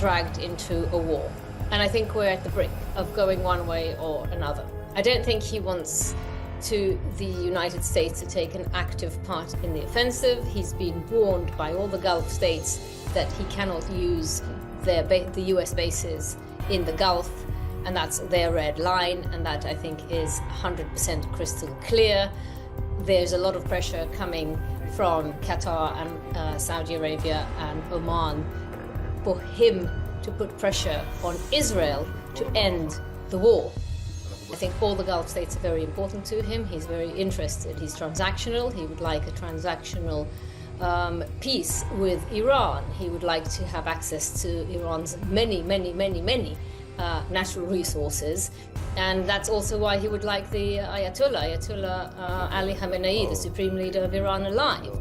dragged into a war. And I think we're at the brink of going one way or another. I don't think he wants the United States to take an active part in the offensive. He's been warned by all the Gulf states that he cannot use the US bases in the Gulf, and that's their red line, and that I think is 100% crystal clear. There's a lot of pressure coming from Qatar and Saudi Arabia and Oman for him to put pressure on Israel to end the war. I think all the Gulf states are very important to him. He's very interested. He's transactional. He would like a transactional peace with Iran. He would like to have access to Iran's many natural resources. And that's also why he would like the Ayatollah Ali Khamenei, the supreme leader of Iran, alive.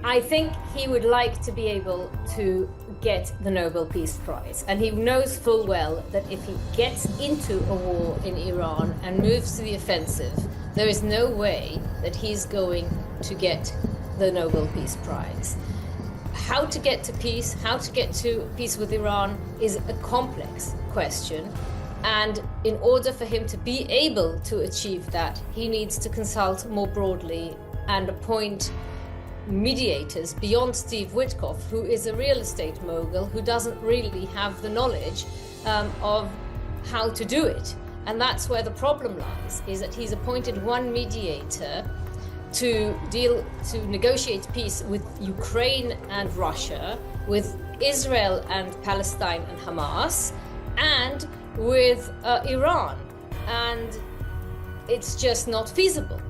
I think he would like to be able to get the Nobel Peace Prize. And he knows full well that if he gets into a war in Iran and moves to the offensive, there is no way that he's going to get the Nobel Peace Prize. How to get to peace, how to get to peace with Iran is a complex question. And in order for him to be able to achieve that, he needs to consult more broadly and appoint mediators beyond Steve Witkoff, who is a real estate mogul who doesn't really have the knowledge of how to do it. And that's where the problem lies, is that he's appointed one mediator to negotiate peace with Ukraine and Russia, with Israel and Palestine and Hamas, and with Iran. And it's just not feasible.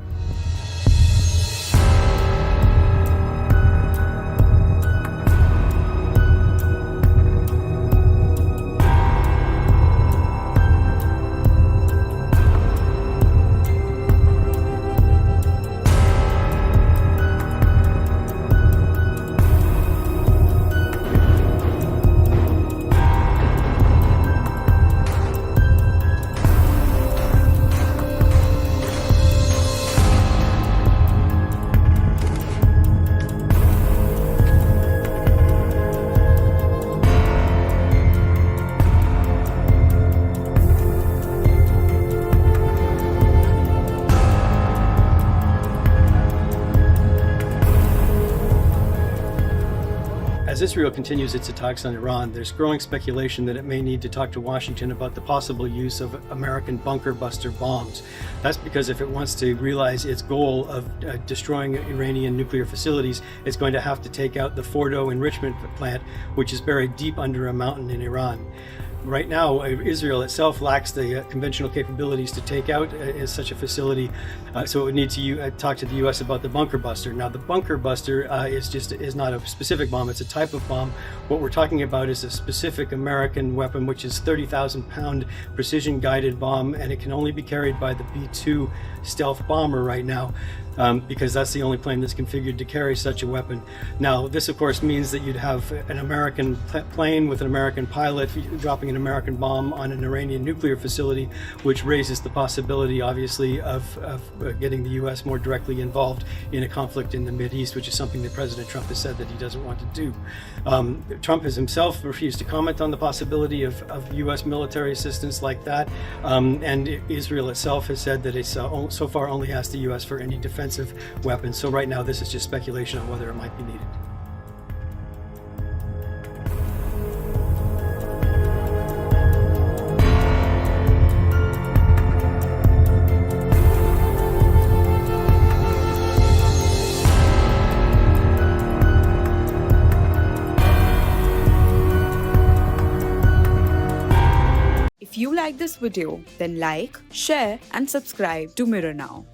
As Israel continues its attacks on Iran, there's growing speculation that it may need to talk to Washington about the possible use of American bunker buster bombs. That's because if it wants to realize its goal of destroying Iranian nuclear facilities, it's going to have to take out the Fordo enrichment plant, which is buried deep under a mountain in Iran. Right now, Israel itself lacks the conventional capabilities to take out such a facility, so it would need to talk to the U.S. about the bunker buster. Now, the bunker buster is not a specific bomb; it's a type of bomb. What we're talking about is a specific American weapon, which is 30,000-pound precision-guided bomb, and it can only be carried by the B-2 stealth bomber right now. Because that's the only plane that's configured to carry such a weapon. Now, this of course means that you'd have an American plane with an American pilot dropping an American bomb on an Iranian nuclear facility, which raises the possibility, obviously, of getting the U.S. more directly involved in a conflict in the Mideast, which is something that President Trump has said that he doesn't want to do. Trump has himself refused to comment on the possibility of U.S. military assistance like that, and Israel itself has said that it's so far only asked the U.S. for any defensive weapons. So right now this is just speculation on whether it might be needed. If you like this video, then like, share and subscribe to Mirror Now.